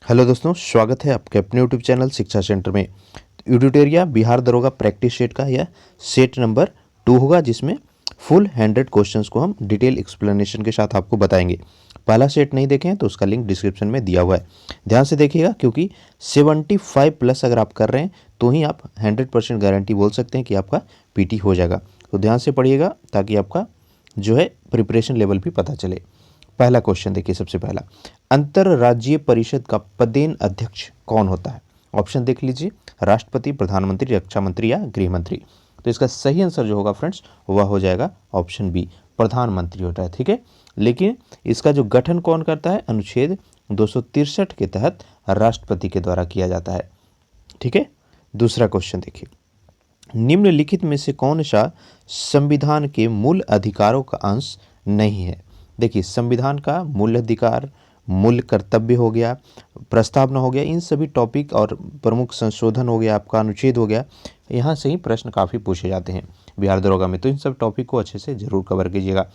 Hello दोस्तों, स्वागत है आपके अपने यूट्यूब चैनल शिक्षा सेंटर में। यूडिटेरिया बिहार दरोगा प्रैक्टिस सेट का यह सेट नंबर 2 होगा, जिसमें फुल 100 क्वेश्चंस को हम डिटेल एक्सप्लेनेशन के साथ आपको बताएंगे। पहला सेट नहीं देखे हैं तो उसका लिंक डिस्क्रिप्शन में दिया हुआ है, ध्यान से देखिएगा, क्योंकि 75 प्लस अगर आप कर रहे हैं तो ही आप 100% गारंटी बोल सकते हैं कि आपका पीटी हो जाएगा। तो ध्यान से पढ़िएगा ताकि आपका जो है प्रिपरेशन लेवल भी पता चले। पहला क्वेश्चन देखिए, सबसे पहला, अंतरराज्यीय परिषद का पदेन अध्यक्ष कौन होता है? ऑप्शन देख लीजिए, राष्ट्रपति, प्रधानमंत्री, रक्षा मंत्री या गृह मंत्री। तो इसका सही आंसर जो होगा फ्रेंड्स वह हो जाएगा ऑप्शन बी, प्रधानमंत्री होता है। ठीक है, लेकिन इसका जो गठन कौन करता है? अनुच्छेद 263 के तहत राष्ट्रपति के द्वारा किया जाता है। ठीक है, दूसरा क्वेश्चन देखिए, निम्नलिखित में से कौन सा संविधान के मूल अधिकारों का अंश नहीं है? देखिए, संविधान का मूल अधिकार, मूल कर्तव्य हो गया, प्रस्तावना हो गया, इन सभी टॉपिक और प्रमुख संशोधन हो गया, आपका अनुच्छेद हो गया, यहाँ से ही प्रश्न काफ़ी पूछे जाते हैं बिहार दरोगा में, तो इन सब टॉपिक को अच्छे से जरूर कवर कीजिएगा।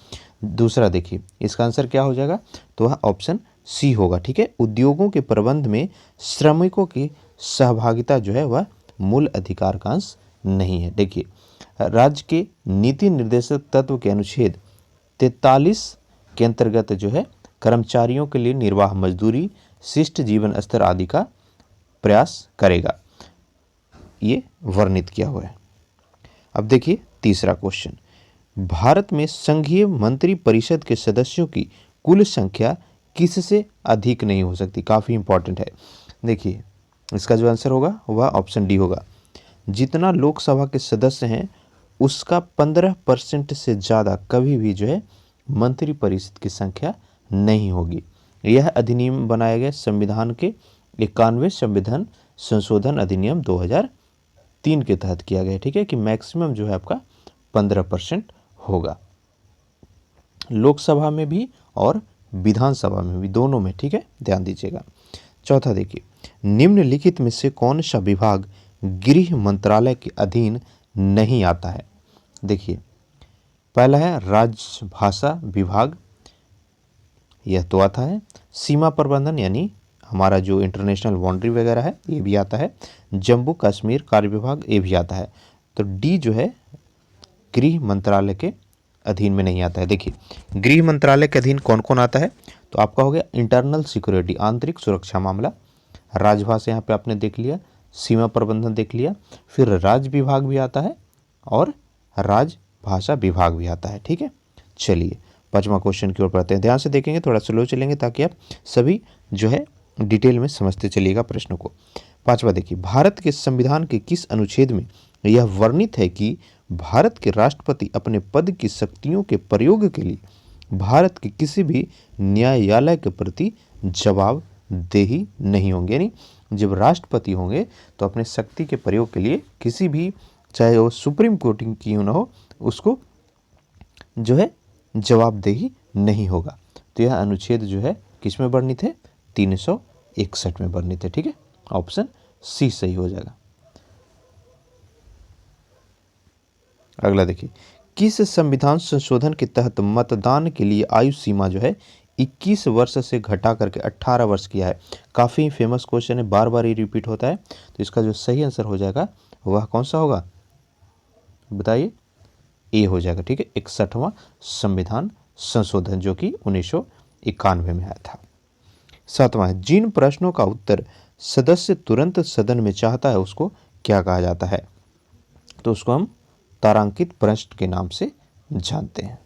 दूसरा देखिए, इसका आंसर क्या हो जाएगा? तो वह ऑप्शन सी होगा। ठीक है, उद्योगों के प्रबंध में श्रमिकों की सहभागिता जो है वह मूल अधिकार का अंश नहीं है। देखिए, राज्य के नीति निर्देशक तत्व के अनुच्छेद 43 के अंतर्गत जो है कर्मचारियों के लिए निर्वाह मजदूरी, शिष्ट जीवन स्तर आदि का प्रयास करेगा, ये वर्णित किया हुआ है। अब देखिए तीसरा क्वेश्चन, भारत में संघीय मंत्री परिषद के सदस्यों की कुल संख्या किससे अधिक नहीं हो सकती? काफ़ी इंपॉर्टेंट है। देखिए, इसका जो आंसर होगा वह ऑप्शन डी होगा, जितना लोकसभा के सदस्य हैं उसका 15% से ज़्यादा कभी भी जो है मंत्री परिषद की संख्या नहीं होगी। यह अधिनियम बनाया गया संविधान के 91वें संविधान संशोधन अधिनियम 2003 के तहत किया गया। ठीक है, कि मैक्सिमम जो है आपका 15% होगा, लोकसभा में भी और विधानसभा में भी, दोनों में। ठीक है, ध्यान दीजिएगा। चौथा देखिए, निम्नलिखित में से कौन सा विभाग गृह मंत्रालय के अधीन नहीं आता है? देखिए, पहला है राजभाषा विभाग, यह तो आता है। सीमा प्रबंधन यानी हमारा जो इंटरनेशनल बाउंड्री वगैरह है ये भी आता है। जम्मू कश्मीर कार्य विभाग ये भी आता है। तो डी जो है गृह मंत्रालय के अधीन में नहीं आता है। देखिए, गृह मंत्रालय के अधीन कौन कौन आता है? तो आपका हो गया इंटरनल सिक्योरिटी, आंतरिक सुरक्षा मामला, राजभाषा यहाँ पे आपने देख लिया, सीमा प्रबंधन देख लिया, फिर राज्य विभाग भी आता है और राजभाषा विभाग भी आता है। ठीक है, चलिए पांचवा क्वेश्चन की ओर बढ़ते हैं। ध्यान से देखेंगे, थोड़ा स्लो चलेंगे ताकि आप सभी जो है डिटेल में समझते चलिएगा प्रश्नों को। पांचवा देखिए, भारत के संविधान के किस अनुच्छेद में यह वर्णित है कि भारत के राष्ट्रपति अपने पद की शक्तियों के प्रयोग के लिए भारत के किसी भी न्यायालय के प्रति जवाबदेही नहीं होंगे? यानी जब राष्ट्रपति होंगे तो अपने शक्ति के प्रयोग के लिए किसी भी, चाहे वो सुप्रीम कोर्ट की क्यों ना हो, उसको जो है जवाबदेही नहीं होगा। तो यह अनुच्छेद जो है किस में वर्णित है? 361 में वर्णित है। ठीक है, ऑप्शन सी सही हो जाएगा। अगला देखिए, किस संविधान संशोधन के तहत मतदान के लिए आयु सीमा जो है 21 वर्ष से घटा करके 18 वर्ष किया है? काफ़ी फेमस क्वेश्चन है, बार बार ये रिपीट होता है। तो इसका जो सही आंसर हो जाएगा वह कौन सा होगा बताइए? ए हो जाएगा। ठीक है, 61वां संविधान संशोधन जो कि 1991 में आया था। सातवां है, जिन प्रश्नों का उत्तर सदस्य तुरंत सदन में चाहता है उसको क्या कहा जाता है? तो उसको हम तारांकित प्रश्न के नाम से जानते हैं।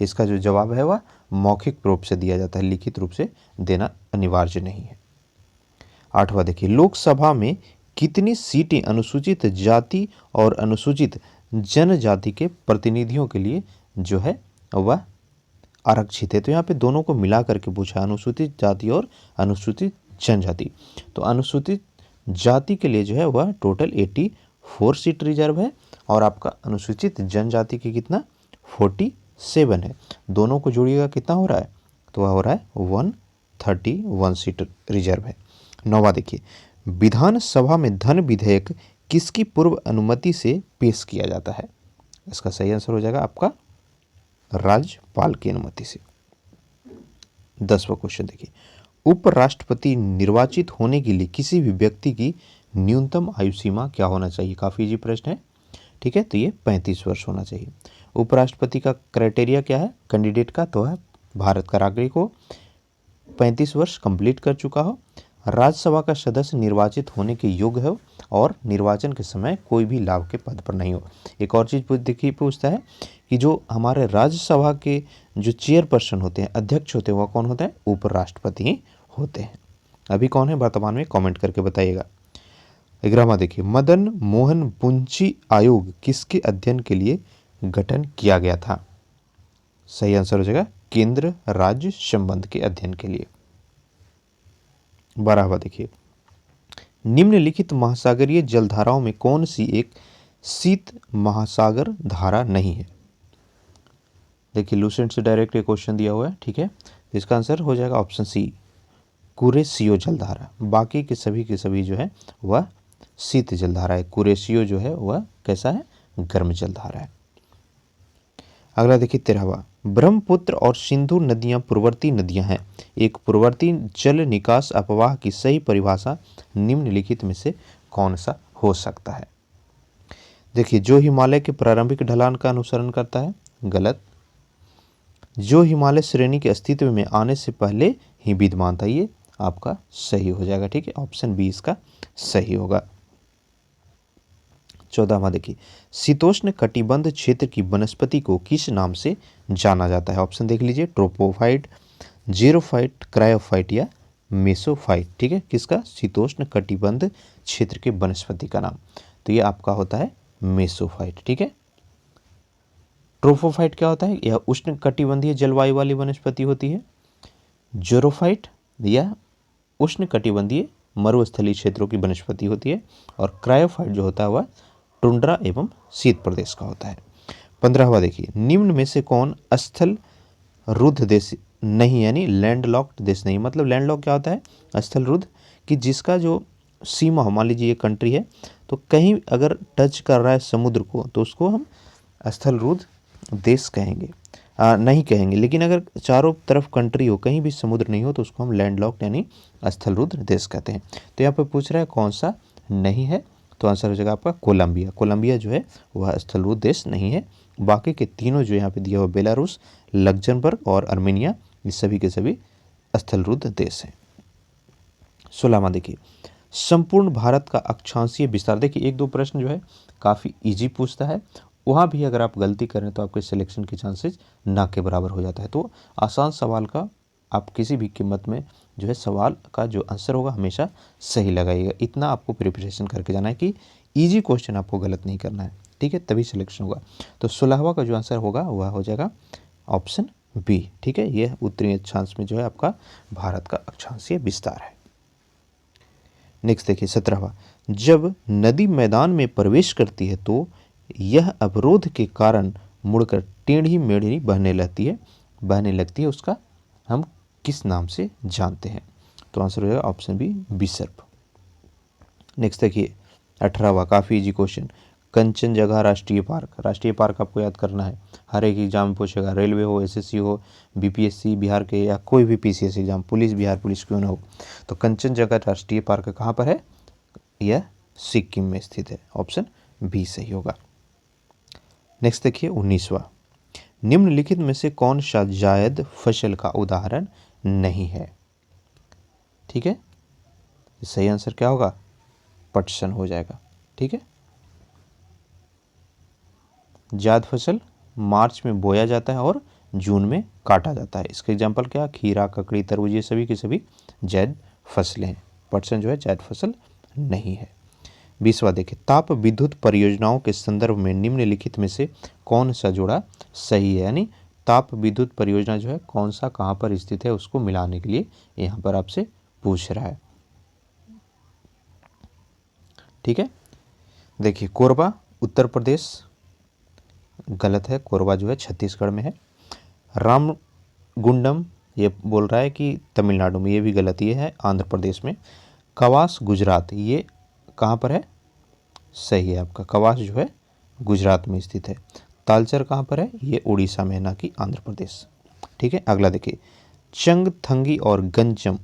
इसका जो जवाब है वह मौखिक रूप से दिया जाता है, लिखित रूप से देना अनिवार्य नहीं है। आठवां देखिए, लोकसभा में कितनी सीटें अनुसूचित जाति और अनुसूचित जनजाति के प्रतिनिधियों के लिए जो है वह आरक्षित है? तो यहाँ पे दोनों को मिला करके पूछा, अनुसूचित जाति और अनुसूचित जनजाति। तो अनुसूचित जाति के लिए जो है वह टोटल 84 सीट रिजर्व है और आपका अनुसूचित जनजाति की कितना? 47 है। दोनों को जोड़िएगा कितना हो रहा है? तो वह हो रहा है 131 सीट रिजर्व है। नौवां देखिए, विधानसभा में धन विधेयक किसकी पूर्व अनुमति से पेश किया जाता है? इसका सही आंसर हो जाएगा आपका राज्यपाल की अनुमति से। 10वां क्वेश्चन देखिए, उपराष्ट्रपति निर्वाचित होने के लिए किसी भी व्यक्ति की न्यूनतम आयु सीमा क्या होना चाहिए? काफ़ी इजी प्रश्न है, ठीक है। तो ये 35 वर्ष होना चाहिए। उपराष्ट्रपति का क्राइटेरिया क्या है कैंडिडेट का? तो है भारत का नागरिक हो, 35 वर्ष कंप्लीट कर चुका हो, राज्यसभा का सदस्य निर्वाचित होने के योग्य हो और निर्वाचन के समय कोई भी लाभ के पद पर नहीं हो। एक और चीज़ देखिए पूछता है कि जो हमारे राज्यसभा के जो चेयरपर्सन होते हैं, अध्यक्ष होते हैं, वह कौन होते हैं? उपराष्ट्रपति ही होते हैं। अभी कौन है वर्तमान में? कमेंट करके बताइएगा। 11वां देखिए, मदन मोहन बुंची आयोग किसके अध्ययन के लिए गठन किया गया था? सही आंसर हो जाएगा केंद्र राज्य संबंध के अध्ययन के लिए। 12वां देखिए, निम्नलिखित महासागरीय जलधाराओं में कौन सी एक शीत महासागर धारा नहीं है? देखिए लूसेंट से डायरेक्ट ये क्वेश्चन दिया हुआ है, ठीक है। तो इसका आंसर हो जाएगा ऑप्शन सी, कुरेशियो जलधारा। बाकी के सभी जो है वह शीत जलधारा है। कुरेशियो जो है वह कैसा है? गर्म जलधारा है। अगला देखिए 13वां, ब्रह्मपुत्र और सिंधु नदियां पूर्ववर्ती नदियां हैं। एक पूर्ववर्ती जल निकास अपवाह की सही परिभाषा निम्नलिखित में से कौन सा हो सकता है? देखिए, जो हिमालय के प्रारंभिक ढलान का अनुसरण करता है, गलत। जो हिमालय श्रेणी के अस्तित्व में आने से पहले ही विद्यमान था, ये आपका सही हो जाएगा, ठीक है। ऑप्शन बी इसका सही होगा। 14वां देखिए, शीतोष्ण कटिबंध क्षेत्र की वनस्पति को किस नाम से जाना जाता है? ऑप्शन देख लीजिए, ट्रोपोफाइट, जीरोफाइट, क्रायोफाइट या मेसोफाइट, ठीक है। किसका? शीतोष्ण कटिबंध क्षेत्र के वनस्पति का नाम। तो ये आपका होता है मेसोफाइट, ठीक है। ट्रोपोफाइट क्या होता है? यह उष्ण कटिबंधीय जलवायु वाली वनस्पति होती है। जीरोफाइट यह उष्ण कटिबंधीय मरुस्थलीय क्षेत्रों की वनस्पति होती है। और क्रायोफाइट जो होता है वह टुंड्रा एवं शीत प्रदेश का होता है। 15वां देखिए, निम्न में से कौन स्थल रुद्ध देश नहीं, यानी लैंडलॉक्ड देश नहीं? मतलब लैंडलॉक क्या होता है? स्थल रुद्ध, कि जिसका जो सीमा, मान लीजिए ये कंट्री है तो कहीं अगर टच कर रहा है समुद्र को तो उसको हम स्थल रुद्ध देश कहेंगे, नहीं कहेंगे। लेकिन अगर चारों तरफ कंट्री हो, कहीं भी समुद्र नहीं हो, तो उसको हम लैंडलॉक्ड यानी स्थल रुद्ध देश कहते हैं। तो यहाँ पे पूछ रहा है कौन सा नहीं है? तो आंसर हो जाएगा आपका कोलंबिया। कोलंबिया जो है वह स्थल रुद्ध देश नहीं है। बाकी के तीनों जो यहाँ पे दिया हुआ, बेलारूस, लग्जमबर्ग और अर्मेनिया, ये सभी के सभी स्थल रुद्ध देश हैं। 16वां देखिए, संपूर्ण भारत का अक्षांशीय विस्तार। देखिए एक दो प्रश्न जो है काफ़ी इजी पूछता है, वहाँ भी अगर आप गलती करें तो आपके सिलेक्शन के चांसेस ना के बराबर हो जाता है। तो आसान सवाल का आप किसी भी कीमत में जो है सवाल का जो आंसर होगा हमेशा सही लगाइएगा। इतना आपको प्रिपरेशन करके जाना है कि इजी क्वेश्चन आपको गलत नहीं करना है, ठीक है, तभी सिलेक्शन होगा। तो 16वां का जो आंसर होगा वह हो जाएगा ऑप्शन बी, ठीक है। यह उत्तरी अक्षांश में जो है आपका भारत का अक्षांशीय विस्तार है। नेक्स्ट देखिए 17वां, जब नदी मैदान में प्रवेश करती है तो यह अवरोध के कारण मुड़कर टेढ़ी मेढ़ी बहने लगती है, उसका हम किस नाम से जानते हैं? तो आंसर हो जाएगा ऑप्शन बी, विसर्प। नेक्स्ट देखिए 18वां, काफ़ी इजी क्वेश्चन, कंचनजंगा राष्ट्रीय पार्क आपको याद करना है, हर एक एग्जाम में पूछेगा, रेलवे हो, एसएससी हो, बीपीएससी बिहार के या कोई भी PCS exam, police, Bihar police क्यों ना हो। तो कंचनजंगा राष्ट्रीय पार्क कहाँ पर है? यह सिक्किम में स्थित है। ऑप्शन बी सही होगा। नेक्स्ट देखिए 19वां, निम्नलिखित में से कौन सा जायद फसल का उदाहरण नहीं है? ठीक है, सही आंसर क्या होगा? पटसन हो जाएगा, ठीक है। जायद फसल मार्च में बोया जाता है और जून में काटा जाता है। इसका एग्जाम्पल क्या? खीरा, ककड़ी, तरबूज, ये सभी की सभी जायद फसलें हैं। पटसन जो है जायद फसल नहीं है। 20वां देखिए, ताप विद्युत परियोजनाओं के संदर्भ में निम्नलिखित में से कौन सा जोड़ा सही है? यानी ताप विद्युत परियोजना जो है कौन सा कहाँ पर स्थित है उसको मिलाने के लिए यहाँ पर आपसे पूछ रहा है, ठीक है। देखिए कोरबा उत्तर प्रदेश, गलत है, कोरबा जो है छत्तीसगढ़ में है। रामगुंडम ये बोल रहा है कि तमिलनाडु में, ये भी गलत, ये है आंध्र प्रदेश में। कवास गुजरात, ये कहाँ पर है? सही है आपका, कवास जो है गुजरात में स्थित है। तालचर कहाँ पर है? ये उड़ीसा में, ना कि आंध्र प्रदेश, ठीक है। अगला देखिए, चंगथंगी और गंजम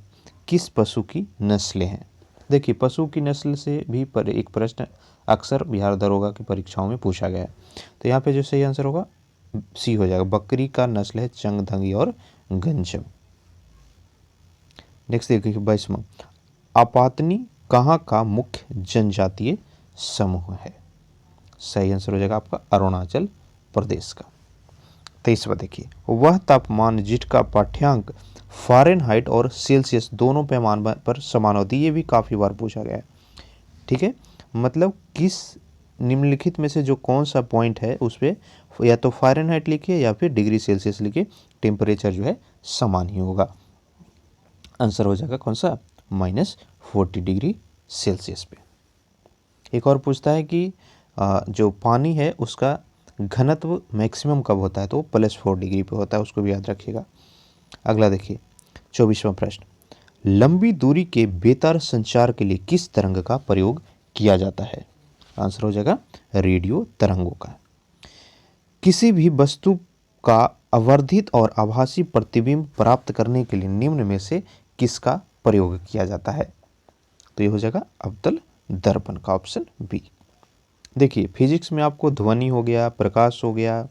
किस पशु की नस्लें हैं। देखिए पशु की नस्ल से भी पर एक प्रश्न अक्सर बिहार दरोगा की परीक्षाओं में पूछा गया है। तो यहाँ पे जो सही आंसर होगा सी हो जाएगा, बकरी का नस्ल है चंगधंगी और गंजम। नेक्स्ट देखिए 22वां, आपातनी कहाँ का मुख्य जनजातीय समूह है। सही आंसर हो जाएगा आपका अरुणाचल प्रदेश का। 23वां देखिए, वह तापमान जिसका पाठ्यांक फ़ारेनहाइट और सेल्सियस दोनों पैमाने पर समान होती है। ये भी काफ़ी बार पूछा गया है। ठीक है, मतलब किस निम्नलिखित में से जो कौन सा पॉइंट है उस पर या तो फ़ारेनहाइट लिखिए या फिर डिग्री सेल्सियस लिखिए, टेम्परेचर जो है समान ही होगा। आंसर हो जाएगा कौन सा, -40 डिग्री सेल्सियस पे। एक और पूछता है कि जो पानी है उसका घनत्व मैक्सिमम कब होता है, तो +4 डिग्री पे होता है, उसको भी याद रखिएगा। अगला देखिए 24वां प्रश्न, लंबी दूरी के बेतार संचार के लिए किस तरंग का प्रयोग किया जाता है। आंसर हो जाएगा रेडियो तरंगों का। किसी भी वस्तु का आवर्धित और आभासी प्रतिबिंब प्राप्त करने के लिए निम्न में से किसका प्रयोग किया जाता है। तो ये हो जाएगा अवतल दर्पण का, ऑप्शन बी। देखिए फिजिक्स में आपको ध्वनि हो गया, प्रकाश हो गया,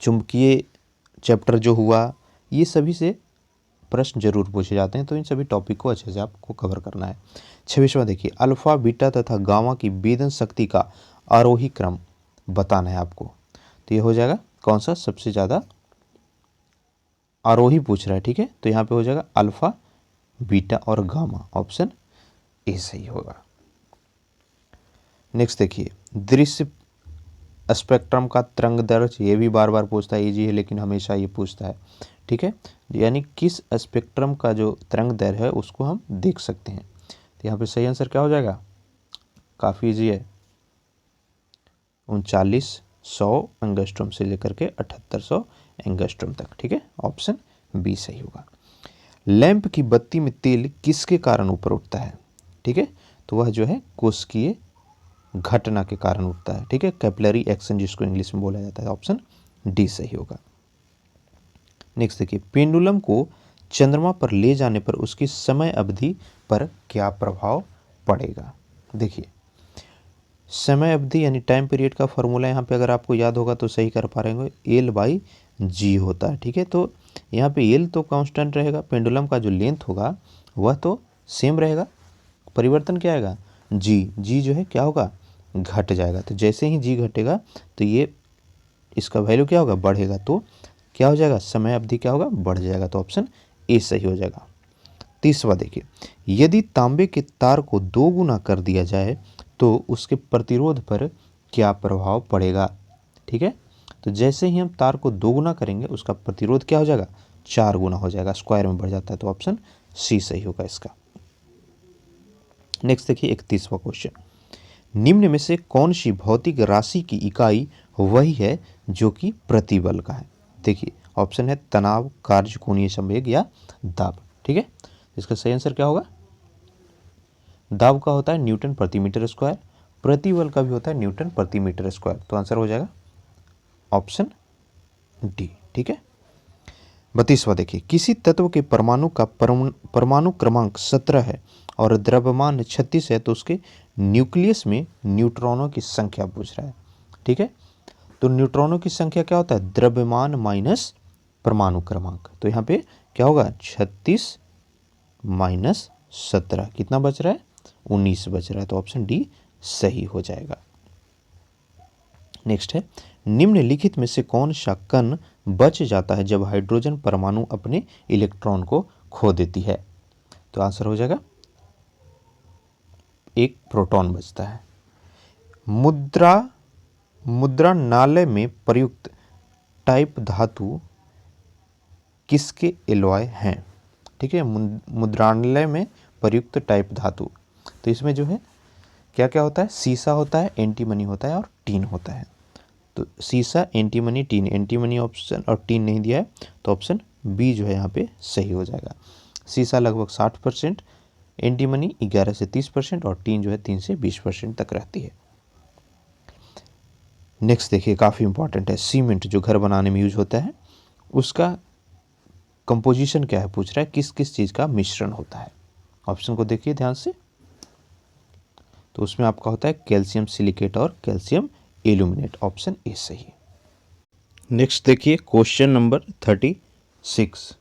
चुंबकीय चैप्टर जो हुआ, ये सभी से प्रश्न जरूर पूछे जाते हैं, तो इन सभी टॉपिक को अच्छे से आपको कवर करना है। 26वां देखिए, अल्फा बीटा तथा गामा की वेदन शक्ति का आरोही क्रम बताना है आपको। तो ये हो जाएगा कौन सा सबसे ज़्यादा आरोही पूछ रहा है। ठीक है, तो यहाँ पे हो जाएगा अल्फा बीटा और गामा, ऑप्शन ए सही होगा। नेक्स्ट देखिए, दृश्य स्पेक्ट्रम का तरंग दैर्ध्य, ये भी बार बार पूछता है, इजी है लेकिन हमेशा ये पूछता है। ठीक है, यानी किस स्पेक्ट्रम का जो तरंग दैर्ध्य है उसको हम देख सकते हैं। तो यहाँ पे सही आंसर क्या हो जाएगा, काफ़ी इजी है, 3900 एंगस्ट्रॉम से लेकर के 7800 एंगस्ट्रॉम तक। ठीक है, ऑप्शन बी सही होगा। लैंप की बत्ती में तेल किसके कारण ऊपर उठता है। ठीक है, तो वह जो है कोशिकीय घटना के कारण उठता है। ठीक है, कैपिलरी एक्शन जिसको इंग्लिश में बोला जाता है, ऑप्शन डी सही होगा। नेक्स्ट देखिए, पेंडुलम को चंद्रमा पर ले जाने पर उसकी समय अवधि पर क्या प्रभाव पड़ेगा। देखिए समय अवधि यानी टाइम पीरियड का फॉर्मूला यहाँ पे अगर आपको याद होगा तो सही कर पा रहे होंगे, L/G होता है। ठीक है, तो यहाँ पे L तो कांस्टेंट रहेगा, पेंडुलम का जो लेंथ होगा वह तो सेम रहेगा, परिवर्तन क्या आएगा, G जो है क्या होगा, घट जाएगा। तो जैसे ही G घटेगा तो ये इसका वैल्यू क्या होगा, बढ़ेगा, तो क्या हो जाएगा, समय अवधि क्या होगा, बढ़ जाएगा। तो ऑप्शन ए सही हो जाएगा। 30वां देखिए, यदि तांबे के तार को 2 गुना कर दिया जाए तो उसके प्रतिरोध पर क्या प्रभाव पड़ेगा। ठीक है, तो जैसे ही हम तार को 2 गुना करेंगे उसका प्रतिरोध क्या हो जाएगा, 4 गुना हो जाएगा, स्क्वायर में बढ़ जाता है। तो ऑप्शन सी सही होगा इसका। नेक्स्ट देखिए 31वां क्वेश्चन, निम्न में से कौन सी भौतिक राशि की इकाई वही है जो कि प्रतिबल का है। देखिए ऑप्शन है तनाव, कार्य कोणीय संवेग या दाब। ठीक है, इसका सही आंसर क्या होगा, दाब का होता है न्यूटन प्रति मीटर स्क्वायर, प्रतिबल का भी होता है न्यूटन प्रति मीटर स्क्वायर। तो आंसर हो जाएगा ऑप्शन डी। ठीक है, 32वां देखिए, किसी तत्व के परमाणु का परमाणु क्रमांक 17 है और द्रव्यमान 36 है तो उसके न्यूक्लियस में न्यूट्रॉनों की संख्या पूछ रहा है। ठीक है, तो न्यूट्रॉनों की संख्या क्या होता है, द्रव्यमान माइनस परमाणु क्रमांक। तो यहाँ पे क्या होगा, 36 माइनस 17 कितना बच रहा है, 19 बच रहा है। तो ऑप्शन डी सही हो जाएगा। नेक्स्ट है, निम्नलिखित में से कौन सा कण बच जाता है जब हाइड्रोजन परमाणु अपने इलेक्ट्रॉन को खो देती है। तो आंसर हो जाएगा एक प्रोटॉन बचता है। मुद्रणालय में प्रयुक्त टाइप धातु किसके एलॉय हैं। ठीक है, मुद्रणालय में प्रयुक्त टाइप धातु, तो इसमें जो है क्या क्या होता है, सीसा होता है, एंटीमनी होता है और टीन होता है। तो सीसा, एंटीमनी, टीन, एंटीमनी ऑप्शन और टीन नहीं दिया है तो ऑप्शन बी जो है यहाँ पे सही हो जाएगा। सीसा लगभग 60%, एंटीमनी 11 से 30% और टीन जो है 3 से 20% तक रहती है। नेक्स्ट देखिए काफ़ी इंपॉर्टेंट है, सीमेंट जो घर बनाने में यूज होता है उसका कंपोजिशन क्या है पूछ रहा है, किस किस चीज़ का मिश्रण होता है। ऑप्शन को देखिए ध्यान से, तो उसमें आपका होता है कैल्शियम सिलिकेट और कैल्शियम एल्यूमिनेट। ऑप्शन ए सही है। नेक्स्ट देखिए क्वेश्चन नंबर 36,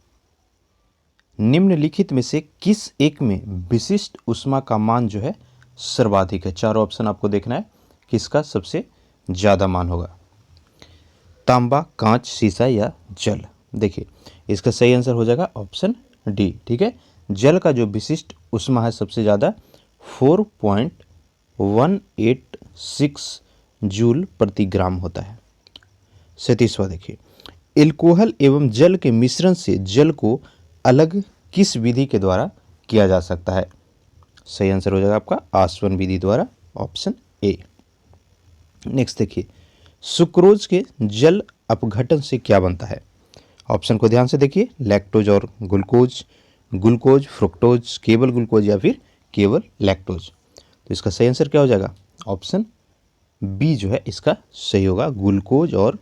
निम्नलिखित में से किस एक में विशिष्ट ऊष्मा का मान जो है सर्वाधिक है। चारों ऑप्शन आपको देखना है, किसका सबसे ज़्यादा मान होगा, तांबा, कांच, शीशा या जल। देखिए इसका सही आंसर हो जाएगा ऑप्शन डी। ठीक है, जल का जो विशिष्ट ऊष्मा है सबसे ज़्यादा 4.186 जूल प्रति ग्राम होता है। 37वां देखिए, एल्कोहल एवं जल के मिश्रण से जल को अलग किस विधि के द्वारा किया जा सकता है। सही आंसर हो जाएगा आपका आसवन विधि द्वारा। Option A. नेक्स्ट देखिए, सुक्रोज के जल अपघटन से क्या बनता है। ऑप्शन को ध्यान से देखिए, लैक्टोज और ग्लूकोज, ग्लूकोज, फ्रुक्टोज, केवल ग्लूकोज या फिर केवल लैक्टोज। तो इसका सही आंसर क्या हो जाएगा, ऑप्शन बी जो है इसका सही होगा, ग्लूकोज और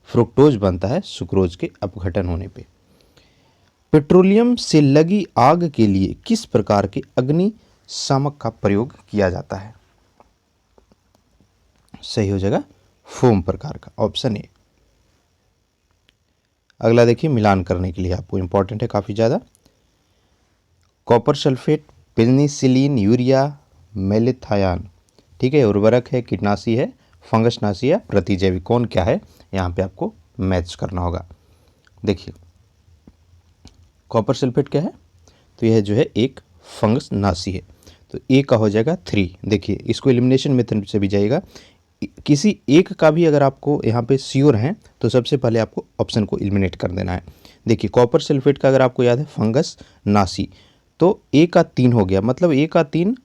फ्रुक्टोज बनता है सुक्रोज के अपघटन होने पे। पेट्रोलियम से लगी आग के लिए किस प्रकार के अग्निशामक का प्रयोग किया जाता है। सही हो जाएगा फोम प्रकार का। Option A. अगला देखिए, मिलान करने के लिए आपको इंपॉर्टेंट है काफ़ी ज़्यादा, कॉपर सल्फेट, पेनिसिलिन, यूरिया, मेलेथायन। ठीक है, उर्वरक है, कीटनाशी है, फंगसनाशी या प्रतिजैविक, कौन क्या है यहाँ पे आपको मैच करना होगा। देखिए कॉपर सल्फेट क्या है, तो यह जो है एक फंगसनाशी है, तो ए का हो जाएगा 3। देखिए इसको एलिमिनेशन मेथड से भी जाएगा, किसी एक का भी अगर आपको यहाँ पे श्योर है तो सबसे पहले आपको ऑप्शन को एलिमिनेट कर देना है। देखिए कॉपर सल्फेट का अगर आपको याद है फंगस नाशी, तो ए का 3 हो गया, मतलब ए का 3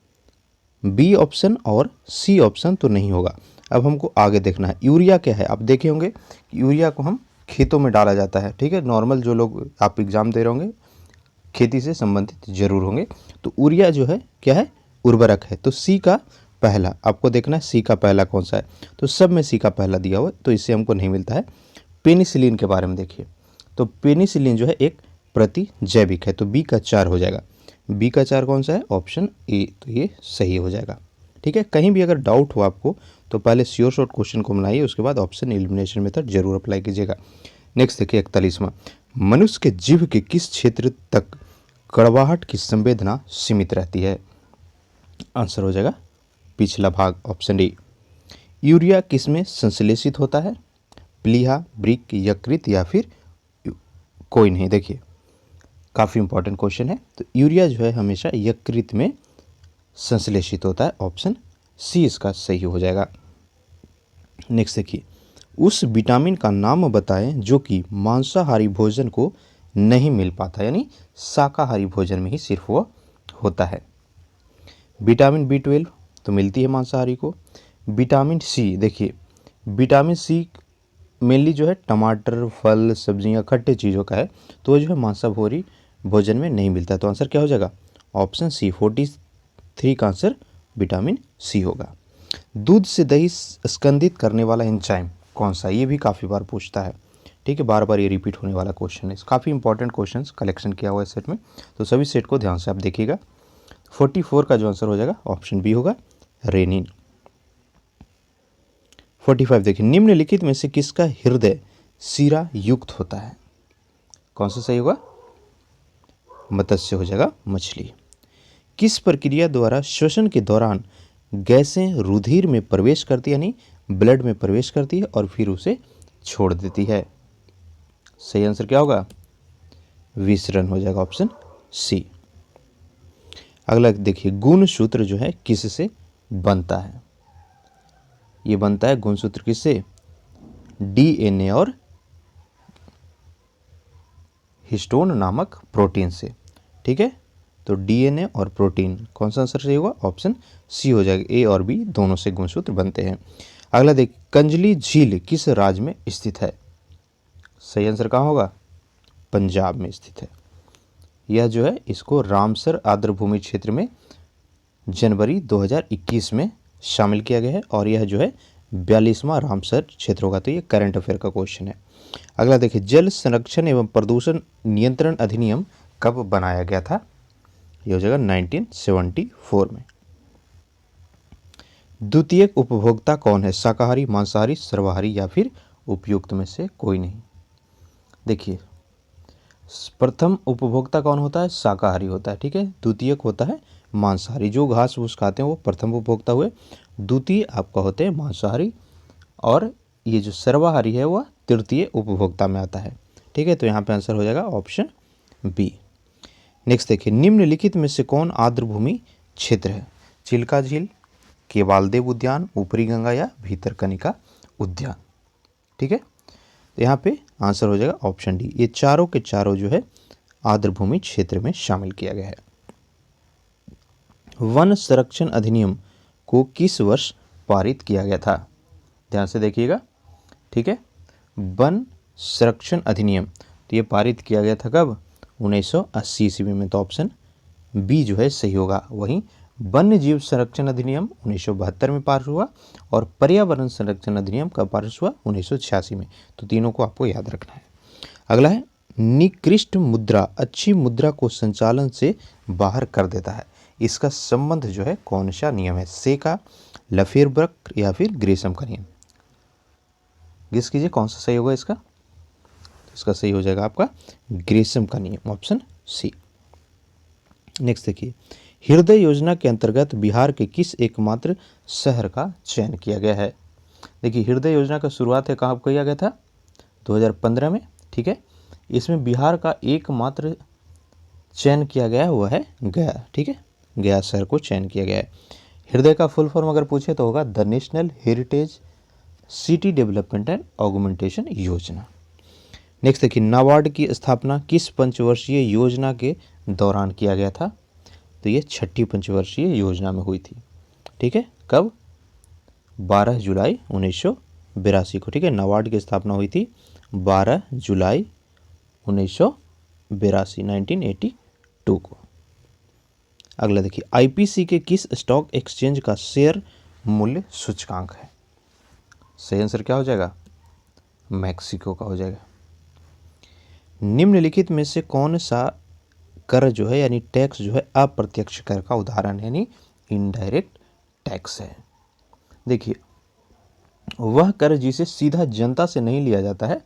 बी ऑप्शन और सी ऑप्शन तो नहीं होगा। अब हमको आगे देखना है, यूरिया क्या है। आप देखे होंगे कि यूरिया को हम खेतों में डाला जाता है। ठीक है, नॉर्मल जो लोग आप एग्ज़ाम दे रहे होंगे खेती से संबंधित जरूर होंगे, तो यूरिया जो है क्या है, उर्वरक है। तो सी का पहला आपको देखना है, सी का पहला कौन सा है, तो सब में सी का पहला दिया हुआ है, तो इससे हमको नहीं मिलता है। पेनिसिलिन के बारे में देखिए, तो पेनिसिलिन जो है एक प्रतिजैविक है, तो बी का 4 हो जाएगा। बी का 4 कौन सा है, ऑप्शन ए, तो ये सही हो जाएगा। ठीक है, कहीं भी अगर डाउट हो आपको तो पहले श्योर शॉर्ट क्वेश्चन को बनाइए, उसके बाद ऑप्शन एलिमिनेशन मेथड जरूर अप्लाई कीजिएगा। नेक्स्ट देखिए 41वां, मनुष्य के जीभ के किस क्षेत्र तक कड़वाहट की संवेदना सीमित रहती है। आंसर हो जाएगा पिछला भाग, ऑप्शन डी। यूरिया किस में संश्लेषित होता है, प्लीहा, ब्रिक, यकृत या फिर कोई नहीं। देखिए काफ़ी इंपॉर्टेंट क्वेश्चन है, तो यूरिया जो है हमेशा यकृत में संश्लेषित होता है। ऑप्शन सी इसका सही हो जाएगा। नेक्स्ट देखिए, उस विटामिन का नाम बताएं जो कि मांसाहारी भोजन को नहीं मिल पाता, यानी शाकाहारी भोजन में ही सिर्फ वो होता है। विटामिन B12 तो मिलती है मांसाहारी को। विटामिन सी, देखिए विटामिन सी मेनली जो है टमाटर, फल, सब्जियां, खट्टे चीज़ों का है, तो वो जो है मांसाहारी भोजन में नहीं मिलता। तो आंसर क्या हो जाएगा, ऑप्शन सी, 43 का आंसर विटामिन सी होगा। दूध से दही स्कंदित करने वाला एंजाइम कौन सा, ये भी काफ़ी बार पूछता है। ठीक है, बार बार ये रिपीट होने वाला क्वेश्चन है, काफ़ी इंपॉर्टेंट क्वेश्चन कलेक्शन किया हुआ है सेट में, तो सभी सेट को ध्यान से आप देखिएगा। 44 का जो आंसर हो जाएगा ऑप्शन बी होगा, रेनिन। 45 देखिए, निम्नलिखित में से किसका हृदय सीरा युक्त होता है। कौन सा सही होगा, मत्स्य हो जाएगा, मछली। किस प्रक्रिया द्वारा श्वसन के दौरान गैसें रुधिर में प्रवेश करती है, यानी ब्लड में प्रवेश करती है और फिर उसे छोड़ देती है। सही आंसर क्या होगा, विसरण हो जाएगा, ऑप्शन सी। अगला देखिए, गुणसूत्र जो है किससे बनता है। ये बनता है गुणसूत्र किससे, DNA और हिस्टोन नामक प्रोटीन से। ठीक है, तो DNA और प्रोटीन, कौन सा आंसर सही होगा, ऑप्शन सी हो जाएगा, ए और बी दोनों से गुणसूत्र बनते हैं। अगला देखिए, कंजली झील किस राज्य में स्थित है। सही आंसर कहाँ होगा, पंजाब में स्थित है। यह जो है इसको रामसर आर्द्रभूमि क्षेत्र में जनवरी 2021 में शामिल किया गया है, और यह जो है 42वां रामसर क्षेत्र होगा। तो ये करंट अफेयर का क्वेश्चन है। अगला देखिए, जल संरक्षण एवं प्रदूषण नियंत्रण अधिनियम कब बनाया गया था? ये हो जाएगा 1974 में। द्वितीयक उपभोक्ता कौन है? शाकाहारी, मांसाहारी, सर्वाहारी या फिर उपयुक्त में से कोई नहीं। देखिए, प्रथम उपभोक्ता कौन होता है? शाकाहारी होता है, ठीक है। द्वितीयक होता है मांसाहारी, जो घास फूस खाते हैं वो प्रथम उपभोक्ता हुए। द्वितीय आपका होते हैं मांसाहारी, और ये जो सर्वाहारी है वह तृतीय उपभोक्ता में आता है, ठीक है। तो यहाँ पे आंसर हो जाएगा ऑप्शन बी। नेक्स्ट देखिए, निम्नलिखित में से कौन आर्द्रभूमि क्षेत्र है? चिल्का झील, केवालदेव उद्यान, ऊपरी गंगा या भीतरकनिका उद्यान, ठीक है। तो यहाँ पे आंसर हो जाएगा ऑप्शन डी। ये चारों के चारों जो है आर्द्रभूमि क्षेत्र में शामिल किया गया है। वन संरक्षण अधिनियम को किस वर्ष पारित किया गया था? ध्यान से देखिएगा, ठीक है। वन संरक्षण अधिनियम तो ये पारित किया गया था कब? 1980 ईस्वी में। तो ऑप्शन बी जो है सही होगा। वहीं वन्य जीव संरक्षण अधिनियम 1972 में पास हुआ, और पर्यावरण संरक्षण अधिनियम कब पास हुआ? 1986 में। तो तीनों को आपको याद रखना है। अगला है, निकृष्ट मुद्रा अच्छी मुद्रा को संचालन से बाहर कर देता है। इसका संबंध जो है कौन सा नियम है? से का, लफेरबर्ग या फिर ग्रेसम का नियम? गेस कीजिए कौन सा सही होगा इसका। इसका सही हो जाएगा आपका ग्रेसम का नियम, ऑप्शन सी। नेक्स्ट देखिए, हृदय योजना के अंतर्गत बिहार के किस एकमात्र शहर का चयन किया गया है? देखिए, हृदय योजना का शुरुआत है कहाँ किया गया था? 2015 में, ठीक है। इसमें बिहार का एकमात्र चयन किया गया है वह है गया, ठीक है। गया शहर को चयन किया गया है। हृदय का फुल फॉर्म अगर पूछे तो होगा the national heritage city development and augmentation योजना। नेक्स्ट देखिए, नाबार्ड की स्थापना किस पंचवर्षीय योजना के दौरान किया गया था? तो ये 6ठी पंचवर्षीय योजना में हुई थी, ठीक है। कब? 12 जुलाई 1982 को, ठीक है। नाबार्ड की स्थापना हुई थी 12 जुलाई 1982, 1982 को। अगला देखिए, आईपीसी के किस स्टॉक एक्सचेंज का शेयर मूल्य सूचकांक है? सही आंसर क्या हो जाएगा? मैक्सिको का हो जाएगा। निम्नलिखित में से कौन सा कर जो है यानी टैक्स जो है अप्रत्यक्ष कर का उदाहरण है यानी इनडायरेक्ट टैक्स है? देखिए, वह कर जिसे सीधा जनता से नहीं लिया जाता है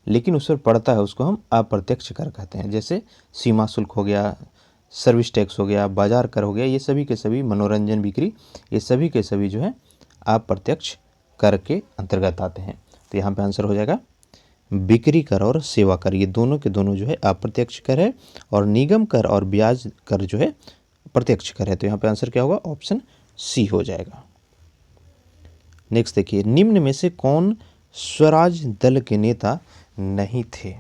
लेकिन उस पर पड़ता है उसको हम अप्रत्यक्ष कर कहते हैं। जैसे सीमा शुल्क हो गया, सर्विस टैक्स हो गया, बाजार कर हो गया, ये सभी के सभी, मनोरंजन बिक्री, ये सभी के सभी जो है अप्रत्यक्ष कर के अंतर्गत आते हैं। तो यहाँ पे आंसर हो जाएगा बिक्री कर और सेवा कर, ये दोनों के दोनों जो है अप्रत्यक्ष कर है, और निगम कर और ब्याज कर जो है प्रत्यक्ष कर है। तो यहाँ पे आंसर क्या होगा? ऑप्शन सी हो जाएगा। नेक्स्ट देखिए, निम्न में से कौन स्वराज दल के नेता नहीं थे?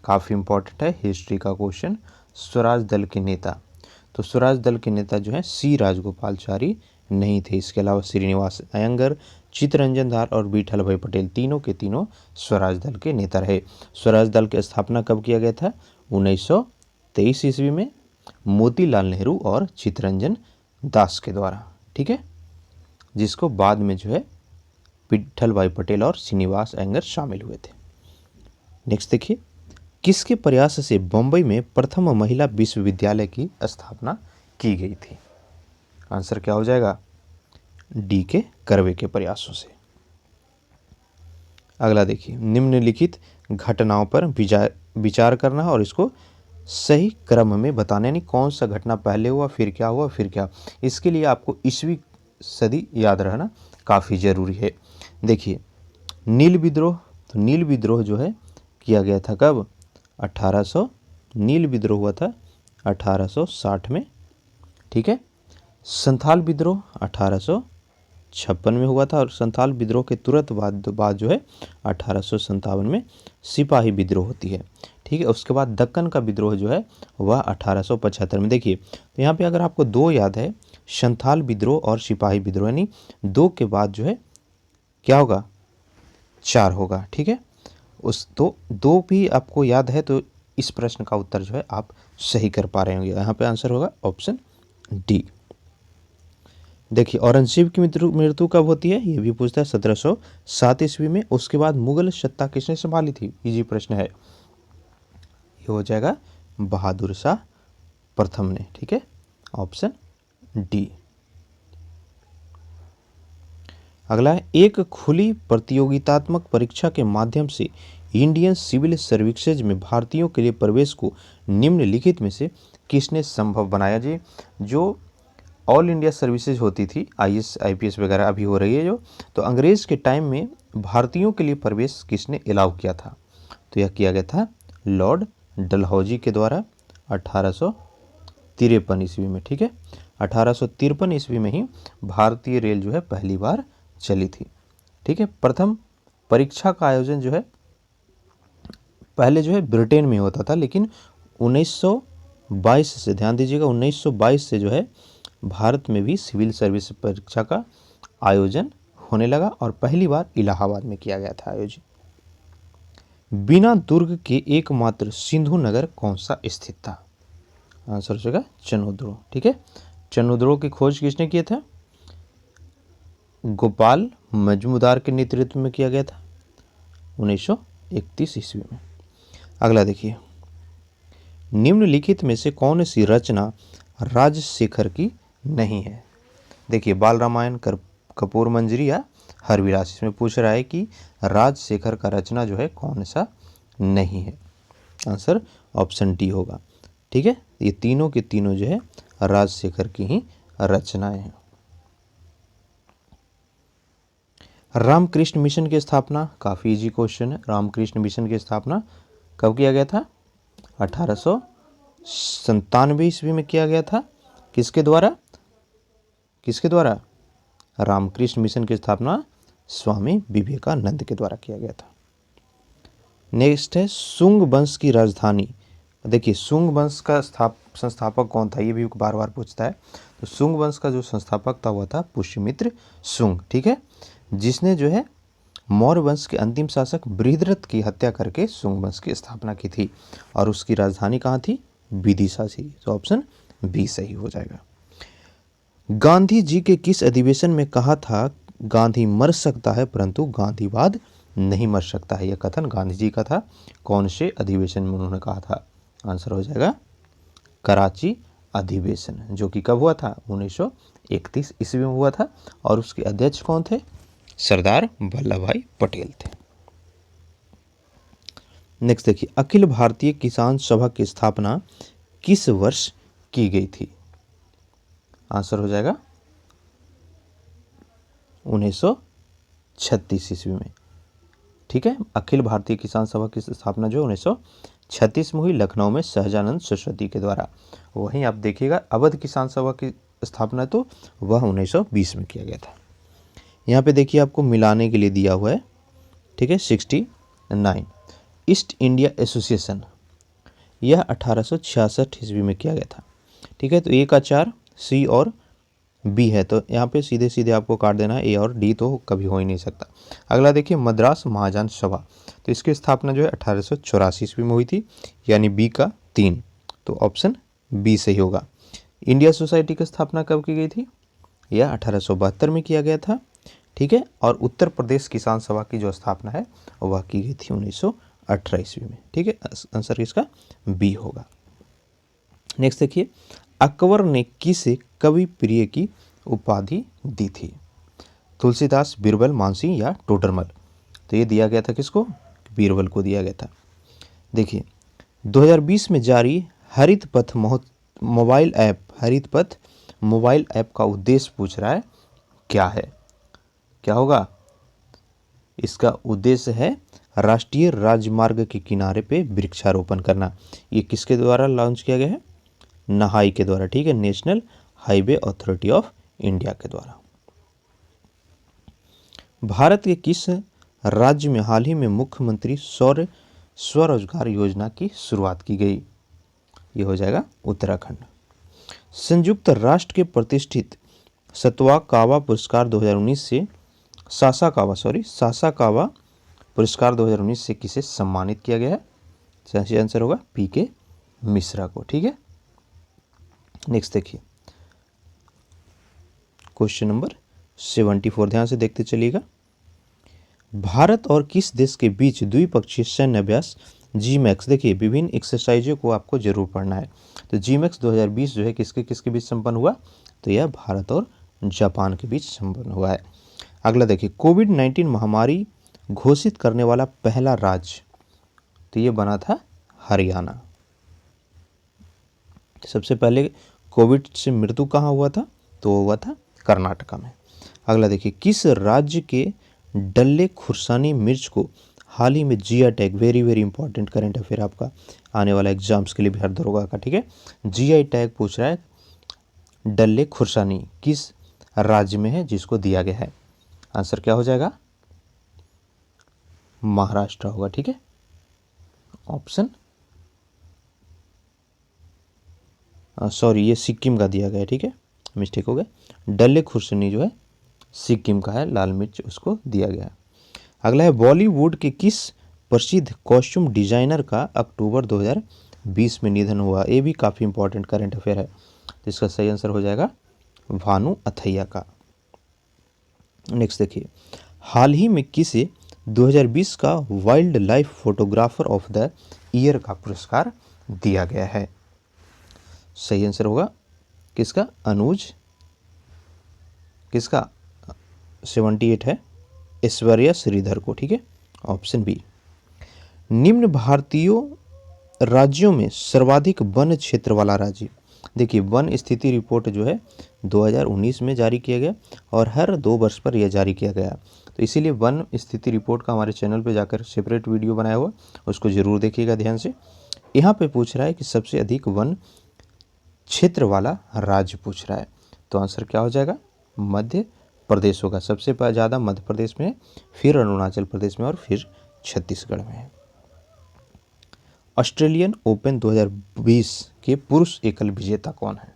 काफ़ी इंपॉर्टेंट है, हिस्ट्री का क्वेश्चन। स्वराज दल के नेता, तो स्वराज दल के नेता जो है सी राजगोपालचारी नहीं थे। इसके अलावा श्रीनिवास अयंगर, चित्तरंजन दास और विठल भाई पटेल तीनों के तीनों स्वराज दल के नेता रहे। स्वराज दल की स्थापना कब किया गया था? 1923 ईस्वी में मोतीलाल नेहरू और चित्तरंजन दास के द्वारा, ठीक है, जिसको बाद में जो है विठल भाई पटेल और श्रीनिवास अयंगर शामिल हुए थे। नेक्स्ट देखिए, किसके प्रयास से बम्बई में प्रथम महिला विश्वविद्यालय की स्थापना की गई थी? आंसर क्या हो जाएगा? डी के करवे के प्रयासों से। अगला देखिए, निम्नलिखित घटनाओं पर विचार करना और इसको सही क्रम में बताना, यानी कौन सा घटना पहले हुआ फिर क्या हुआ फिर क्या। इसके लिए आपको ईस्वी सदी याद रहना काफ़ी ज़रूरी है। देखिए, नील विद्रोह, तो नील विद्रोह जो है किया गया था कब? 1800, नील विद्रोह हुआ था 1860 में, ठीक है। संथाल विद्रोह 1856 में हुआ था, और संथाल विद्रोह के तुरंत बाद जो है 1857 में सिपाही विद्रोह होती है, ठीक है। उसके बाद दक्कन का विद्रोह जो है वह 1875 में। देखिए, तो यहाँ पे अगर आपको दो याद है, संथाल विद्रोह और सिपाही विद्रोह, यानी दो के बाद जो है क्या होगा? 4 होगा, ठीक है। उस तो दो भी आपको याद है, तो इस प्रश्न का उत्तर जो है आप सही कर पा रहे होंगे। यहाँ पे आंसर होगा ऑप्शन डी। देखिए औरंगजेब की मृत्यु मृत्यु कब होती है, ये भी पूछता है 1707 ईस्वी में। उसके बाद मुगल सत्ता किसने संभाली थी, इजी प्रश्न है, ये हो जाएगा बहादुर शाह प्रथम ने। ठीक है, ऑप्शन डी। अगला है, एक खुली प्रतियोगितात्मक परीक्षा के माध्यम से इंडियन सिविल सर्विसेज में भारतीयों के लिए प्रवेश को निम्नलिखित में से किसने संभव बनाया जी। जो ऑल इंडिया सर्विसेज होती थी, आईएएस आईपीएस वगैरह अभी हो रही है जो, तो अंग्रेज के टाइम में भारतीयों के लिए प्रवेश किसने अलाउ किया था, तो यह किया गया था लॉर्ड डलहौजी के द्वारा 1853 ईस्वी में। ठीक है, 1853 ईस्वी में ही भारतीय रेल जो है पहली बार चली थी। ठीक है, प्रथम परीक्षा का आयोजन जो है पहले जो है ब्रिटेन में होता था, लेकिन 1922 से, ध्यान दीजिएगा 1922 से जो है भारत में भी सिविल सर्विस परीक्षा का आयोजन होने लगा और पहली बार इलाहाबाद में किया गया था आयोजित। बिना दुर्ग के एकमात्र सिंधु नगर कौन सा स्थित था, आंसर हो जाएगा चनोद्रो। ठीक है, चनोद्रो की खोज किसने किया था, गोपाल मजूमदार के नेतृत्व में किया गया था 1931 ईस्वी में। अगला देखिए, निम्नलिखित में से कौन सी रचना राजशेखर की नहीं है। देखिए बाल रामायण, कपूर मंजरी या हरविलास, इसमें पूछ रहा है कि राजशेखर का रचना जो है कौन सा नहीं है, आंसर ऑप्शन डी होगा। ठीक है, ये तीनों के तीनों जो है राजशेखर की ही रचनाएं हैं। रामकृष्ण मिशन की स्थापना, काफ़ी इजी क्वेश्चन है। रामकृष्ण मिशन की स्थापना कब किया गया था, 1897 ईस्वी में किया गया था। किसके द्वारा, किसके द्वारा, रामकृष्ण मिशन की स्थापना स्वामी विवेकानंद के द्वारा किया गया था। नेक्स्ट है, सुंग वंश की राजधानी। देखिए सुंग वंश का संस्थापक कौन था, ये भी बार बार पूछता है। तो सुंग वंश का जो संस्थापक था वह था पुष्यमित्र सुंग। ठीक है, जिसने जो है मौर्य वंश के अंतिम शासक बृहद्रथ की हत्या करके सुंग वंश की स्थापना की थी और उसकी राजधानी कहाँ थी, विदिशा थी। तो ऑप्शन बी सही हो जाएगा। गांधी जी के किस अधिवेशन में कहा था, गांधी मर सकता है परंतु गांधीवाद नहीं मर सकता है, यह कथन गांधी जी का था। कौन से अधिवेशन में उन्होंने कहा था, आंसर हो जाएगा कराची अधिवेशन, जो कि कब हुआ था, 1931 ईस्वी में हुआ था और उसके अध्यक्ष कौन थे, सरदार वल्लभ भाई पटेल थे। नेक्स्ट देखिए, अखिल भारतीय किसान सभा की स्थापना किस वर्ष की गई थी, आंसर हो जाएगा 1936 ईस्वी में। ठीक है, अखिल भारतीय किसान सभा की स्थापना जो 1936 में हुई, लखनऊ में सहजानंद सरस्वती के द्वारा। वहीं आप देखिएगा अवध किसान सभा की स्थापना तो वह 1920 में किया गया था। यहाँ पे देखिए आपको मिलाने के लिए दिया हुआ है। ठीक है, 69 ईस्ट इंडिया एसोसिएशन, यह 1866 ईस्वी में किया गया था। ठीक है, तो ए का 4, सी और बी है, तो यहाँ पे सीधे सीधे आपको काट देना है, ए और डी तो कभी हो ही नहीं सकता। अगला देखिए, मद्रास महाजन सभा, तो इसकी स्थापना जो है 1884 ईस्वी में हुई थी, यानी बी का 3, तो ऑप्शन बी सही होगा। इंडिया सोसाइटी की स्थापना कब की गई थी, यह 1872 में किया गया था। ठीक है, और उत्तर प्रदेश किसान सभा की जो स्थापना है वह की गई थी 1918 ईस्वी में। ठीक है, आंसर इसका बी होगा। नेक्स्ट देखिए, अकबर ने किसे कवि प्रिय की उपाधि दी थी, तुलसीदास, बीरबल, मानसिंह या टोडरमल। तो ये दिया गया था किसको, बीरबल को दिया गया था। देखिए 2020 में जारी हरित पथ मोबाइल ऐप, हरित पथ मोबाइल ऐप का उद्देश्य पूछ रहा है क्या है, क्या होगा, इसका उद्देश्य है राष्ट्रीय राजमार्ग के किनारे पे वृक्षारोपण करना। ये किसके द्वारा लॉन्च किया गया है, नहाई के द्वारा। ठीक है, national highway authority of India के द्वारा। भारत के किस राज्य में हाल ही में मुख्यमंत्री सौर स्वरोजगार योजना की शुरुआत की गई, ये हो जाएगा उत्तराखंड। संयुक्त राष्ट्र के प्रतिष्ठित सतवाकावा पुरस्कार 2019 से सासाकावा पुरस्कार 2019 से किसे सम्मानित किया गया है, सही आंसर होगा पीके मिश्रा को। ठीक है, नेक्स्ट देखिए, क्वेश्चन नंबर 74 ध्यान से देखते चलिएगा। भारत और किस देश के बीच द्विपक्षीय सैन्य अभ्यास जीमैक्स, देखिए विभिन्न एक्सरसाइजों को आपको जरूर पढ़ना है। तो जीमैक्स 2020 जो है किसके किसके बीच संपन्न हुआ, तो यह भारत और जापान के बीच संपन्न हुआ है। अगला देखिए, कोविड-19 महामारी घोषित करने वाला पहला राज्य, तो ये बना था हरियाणा। सबसे पहले कोविड से मृत्यु कहाँ हुआ था, तो हुआ था कर्नाटका में। अगला देखिए, किस राज्य के डल्ले खुर्सानी मिर्च को हाल ही में GI tag, very very important current affair आपका आने वाला एग्जाम्स के लिए बिहार दरोगा का, ठीक है। जीआई टैग पूछ रहा है, डल्ले खुर्सानी किस राज्य में है जिसको दिया गया है। आंसर क्या हो जाएगा, महाराष्ट्र होगा, ठीक है। ऑप्शन सॉरी, ये सिक्किम का दिया गया है, ठीक है, मिस्टेक हो गया। डल्ले खुर्सानी जो है सिक्किम का है, लाल मिर्च उसको दिया गया है। अगला है, बॉलीवुड के किस प्रसिद्ध कॉस्ट्यूम डिजाइनर का अक्टूबर 2020 में निधन हुआ। ये भी काफ़ी इंपॉर्टेंट करंट अफेयर है, जिसका सही आंसर हो जाएगा भानु अथैया का। नेक्स्ट देखिए, हाल ही में किसे 2020 का wild life photographer of the year का पुरस्कार दिया गया है। सही आंसर होगा किसका, अनुज, किसका 78 है, ऐश्वर्या श्रीधर को, ठीक है। Option B. निम्न भारतीय राज्यों में सर्वाधिक वन क्षेत्र वाला राज्य, देखिए वन स्थिति रिपोर्ट जो है 2019 में जारी किया गया और हर 2 वर्ष पर यह जारी किया गया, तो इसीलिए वन स्थिति रिपोर्ट का हमारे चैनल पे जाकर सेपरेट वीडियो बनाया हुआ, उसको जरूर देखिएगा ध्यान से। यहाँ पे पूछ रहा है कि सबसे अधिक वन क्षेत्र वाला राज्य पूछ रहा है, तो आंसर क्या हो जाएगा, मध्य प्रदेश होगा। सबसे ज़्यादा मध्य प्रदेश में, फिर अरुणाचल प्रदेश में और फिर छत्तीसगढ़ में है। ऑस्ट्रेलियन ओपन 2020 के पुरुष एकल विजेता कौन है,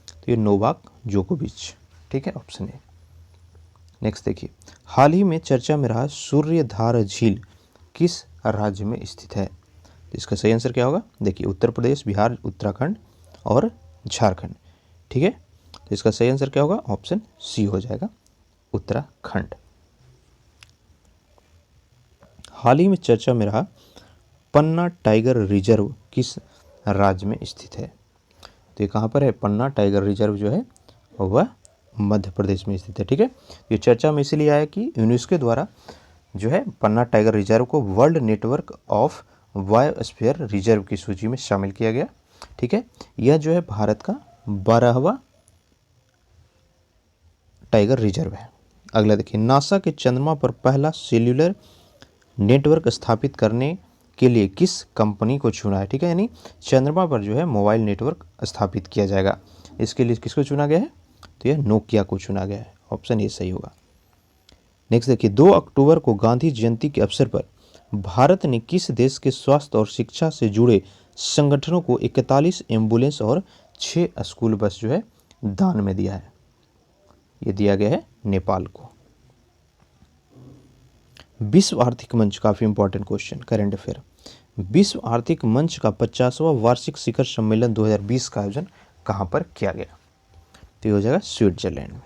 तो ये नोवाक जोकोविच, ठीक है, ऑप्शन ए। नेक्स्ट देखिए, हाल ही में चर्चा में रहा सूर्यधार झील किस राज्य में स्थित है, तो इसका सही आंसर क्या होगा, देखिए उत्तर प्रदेश, बिहार, उत्तराखंड और झारखंड, ठीक है। तो इसका सही आंसर क्या होगा, ऑप्शन सी हो जाएगा, उत्तराखंड। हाल ही में चर्चा में रहा पन्ना टाइगर रिजर्व किस राज्य में स्थित है, तो ये कहाँ पर है, पन्ना टाइगर रिजर्व जो है वह मध्य प्रदेश में स्थित है, ठीक है। ये चर्चा में इसलिए आया कि यूनेस्को द्वारा जो है पन्ना टाइगर रिजर्व को world network of biosphere reserve की सूची में शामिल किया गया, ठीक है। यह जो है भारत का 12वां टाइगर रिजर्व है। अगला देखिए, नासा के चंद्रमा पर पहला सेल्यूलर नेटवर्क स्थापित करने के लिए किस कंपनी को चुना है, ठीक है, यानी चंद्रमा पर जो है मोबाइल नेटवर्क स्थापित किया जाएगा, इसके लिए किसको चुना गया है, तो यह नोकिया को चुना गया है, ऑप्शन ए सही होगा। नेक्स्ट देखिए, 2 अक्टूबर को गांधी जयंती के अवसर पर भारत ने किस देश के स्वास्थ्य और शिक्षा से जुड़े संगठनों को 41 एम्बुलेंस और 6 स्कूल बस जो है दान में दिया है, ये दिया गया है नेपाल को। विश्व आर्थिक मंच, काफी इंपॉर्टेंट क्वेश्चन करंट अफेयर, विश्व आर्थिक मंच का 50वां वार्षिक शिखर सम्मेलन 2020 का आयोजन कहां पर किया गया, तो ये हो जाएगा स्विट्जरलैंड में।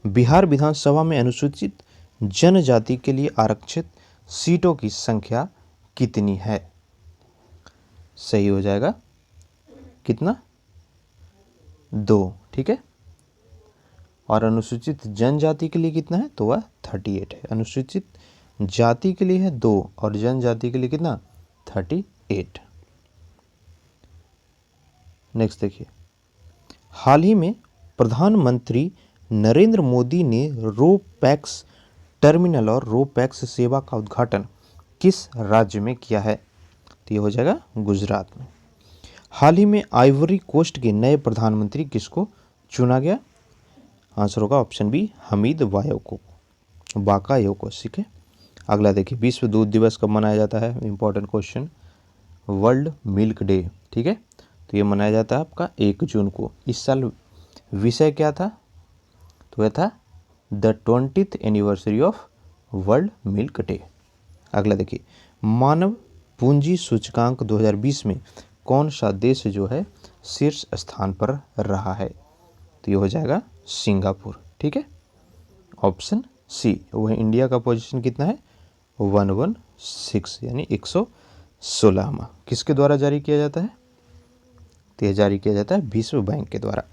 बिहार विधानसभा में अनुसूचित जनजाति के लिए आरक्षित सीटों की संख्या कितनी है, सही हो जाएगा कितना, 2, ठीक है। और अनुसूचित जनजाति के लिए कितना है, तो वह 38 है। अनुसूचित जाति के लिए है 2 और जनजाति के लिए कितना, 38। नेक्स्ट देखिए, हाल ही में प्रधानमंत्री नरेंद्र मोदी ने रो पैक्स टर्मिनल और रो पैक्स सेवा का उद्घाटन किस राज्य में किया है, तो ये हो जाएगा गुजरात में। हाल ही में आइवरी कोस्ट के नए प्रधानमंत्री किसको चुना गया, आंसर होगा ऑप्शन बी, हमीद बाकायोको, ठीक है। अगला देखिए, विश्व दूध दिवस कब मनाया जाता है, important question, world milk day, ठीक है, तो ये मनाया जाता है आपका 1 जून को। इस साल विषय क्या था, तो यह था the 20th anniversary of world milk day. अगला देखिए, मानव पूंजी सूचकांक 2020 में कौन सा देश जो है शीर्ष स्थान पर रहा है, तो ये हो जाएगा सिंगापुर, ठीक है। ऑप्शन सी, वह इंडिया का पोजीशन कितना है 116 यानी 116वां। किसके द्वारा जारी किया जाता है, तो यह जारी किया जाता है विश्व बैंक के द्वारा।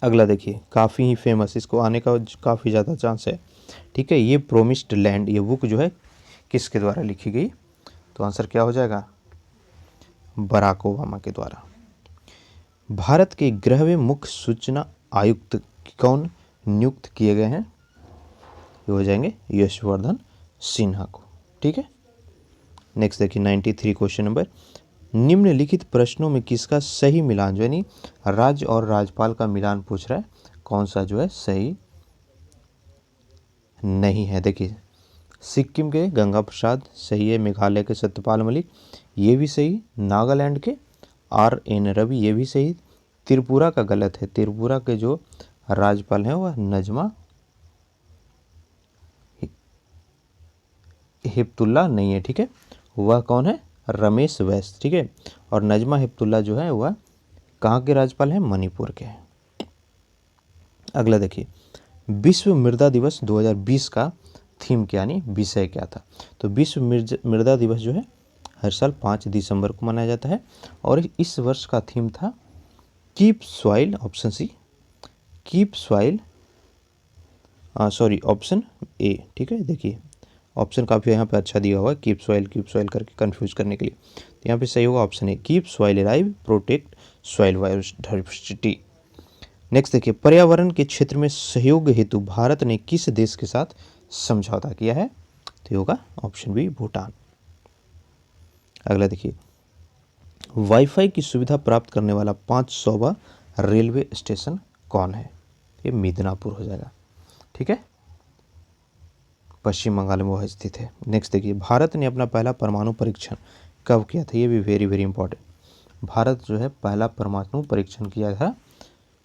अगला देखिए, काफ़ी ही फेमस, इसको आने का काफ़ी ज़्यादा चांस है, ठीक है। ये प्रोमिस्ड लैंड, ये बुक जो है किसके द्वारा लिखी गई, तो आंसर क्या हो जाएगा, बराक ओबामा के द्वारा। भारत के 11वें मुख्य सूचना आयुक्त कौन नियुक्त किए गए हैं, ये हो जाएंगे यशवर्धन सिन्हा को, ठीक है। नेक्स्ट देखिए 93 क्वेश्चन नंबर, निम्नलिखित प्रश्नों में किसका सही मिलान, जो यानी राज्य और राज्यपाल का मिलान पूछ रहा है, कौन सा जो है सही नहीं है। देखिए, सिक्किम के गंगा प्रसाद सही है, मेघालय के सत्यपाल मलिक ये भी सही, नागालैंड के RN रवि ये भी सही, त्रिपुरा का गलत है, त्रिपुरा के जो राज्यपाल हैं वह नजमा हिप्तुल्ला नहीं है, ठीक है। वह कौन है, रमेश बैस, ठीक है। और नजमा हिप्तुल्ला जो है वह कहाँ के राज्यपाल हैं, मणिपुर के हैं। अगला देखिए, विश्व मृदा दिवस 2020 का थीम क्या, यानी विषय क्या था, तो विश्व मृदा दिवस जो है हर साल 5 दिसंबर को मनाया जाता है और इस वर्ष का थीम था keep soil, option C keep soil, sorry option A, ठीक है। देखिए ऑप्शन काफ़ी यहाँ पे अच्छा दिया हुआ है, कीप सॉइल करके कंफ्यूज करने के लिए, तो यहाँ पे सही होगा option A, keep soil alive protect soil biodiversity. Next देखिए, पर्यावरण के क्षेत्र में सहयोग हेतु भारत ने किस देश के साथ समझौता किया है, तो ये होगा ऑप्शन बी, भूटान। अगला देखिए, वाईफाई की सुविधा प्राप्त करने वाला 500वां रेलवे स्टेशन कौन है, ये मिदनापुर हो जाएगा, ठीक है, पश्चिम बंगाल में वह स्थित है। नेक्स्ट देखिए, भारत ने अपना पहला परमाणु परीक्षण कब किया था, ये भी वेरी वेरी इंपॉर्टेंट। भारत जो है पहला परमाणु परीक्षण किया था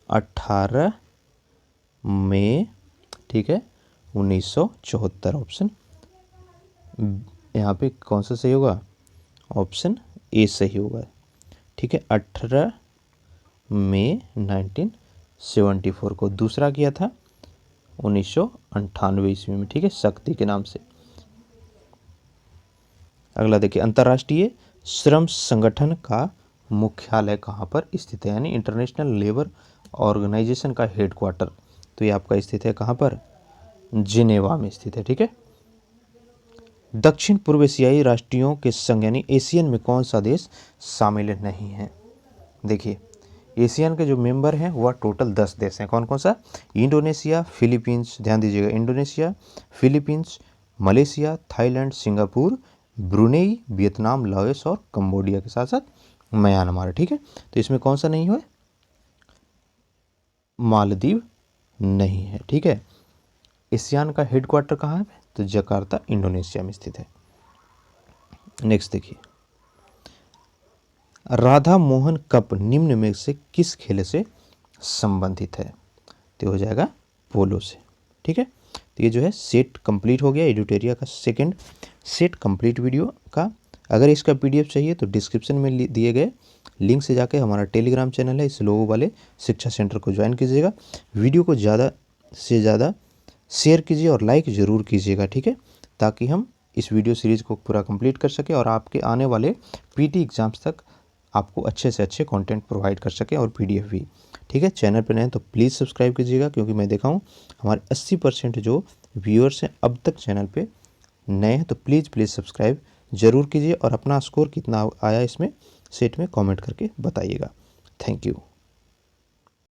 18 मई, ठीक है, 1974। ऑप्शन यहाँ पे कौन सा सही होगा, ऑप्शन ए सही होगा, ठीक है। 18 मई 1974 को। दूसरा किया था 1998 ईस्वी में, ठीक है, शक्ति के नाम से। अगला देखिए, अंतर्राष्ट्रीय श्रम संगठन का मुख्यालय कहाँ पर स्थित है, यानी इंटरनेशनल लेबर ऑर्गेनाइजेशन का हेडक्वार्टर, तो ये आपका स्थित है कहाँ पर, जिनेवा में स्थित है, ठीक है। दक्षिण पूर्व एशियाई राष्ट्रीयों के संघ यानी एशियन में कौन सा देश शामिल नहीं है, देखिए एशियन के जो मेंबर हैं वह टोटल 10 देश हैं, कौन कौन सा, इंडोनेशिया, फिलीपींस, ध्यान दीजिएगा, Indonesia, Philippines, Malaysia, Thailand, Singapore, Brunei, Vietnam, Laos और कंबोडिया के साथ साथ म्यांमार, ठीक है। तो इसमें कौन सा नहीं हुआ, मालदीव नहीं है, ठीक है। एशियान का हेडक्वार्टर कहाँ है, तो जकार्ता इंडोनेशिया में स्थित है। नेक्स्ट देखिए, राधा मोहन कप निम्न में से किस खेल से संबंधित है, तो हो जाएगा पोलो से, ठीक है। तो ये जो है सेट कंप्लीट हो गया, एडिटोरिया का सेकंड सेट कंप्लीट वीडियो का। अगर इसका PDF चाहिए तो डिस्क्रिप्शन में दिए गए लिंक से जाके हमारा टेलीग्राम चैनल है, इस लोगो वाले शिक्षा सेंटर को ज्वाइन कीजिएगा। वीडियो को ज़्यादा से ज़्यादा शेयर कीजिए और लाइक ज़रूर कीजिएगा, ठीक है, ताकि हम इस वीडियो सीरीज़ को पूरा कंप्लीट कर सकें और आपके आने वाले PT एग्ज़ाम्स तक आपको अच्छे से अच्छे कंटेंट प्रोवाइड कर सकें और PDF भी, ठीक है। चैनल पर नए हैं तो प्लीज़ सब्सक्राइब कीजिएगा, क्योंकि मैं देखा हूँ हमारे 80% जो व्यूअर्स हैं अब तक चैनल पे नए हैं, तो प्लीज़ सब्सक्राइब ज़रूर कीजिए और अपना स्कोर कितना आया इसमें सेट में कमेंट करके बताइएगा। Thank you.